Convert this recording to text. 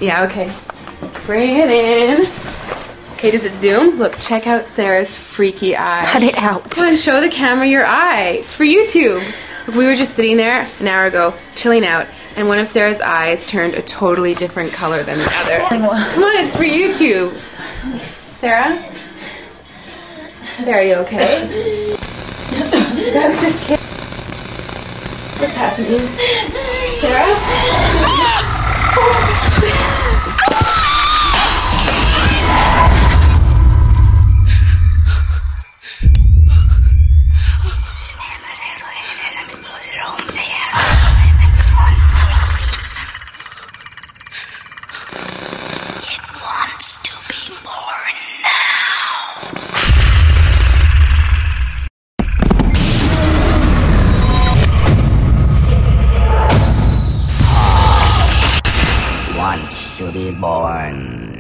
Yeah, okay. Bring it in. Okay, does it zoom? Look, check out Sarah's freaky eye. Cut it out. Come on, show the camera your eye. It's for YouTube. Look, we were just sitting there an hour ago, chilling out, and one of Sarah's eyes turned a totally different color than the other. Come on, it's for YouTube. Sarah? Sarah, you okay? I was just kidding. What's happening? Sarah? It wants to be born now. Wants to be born.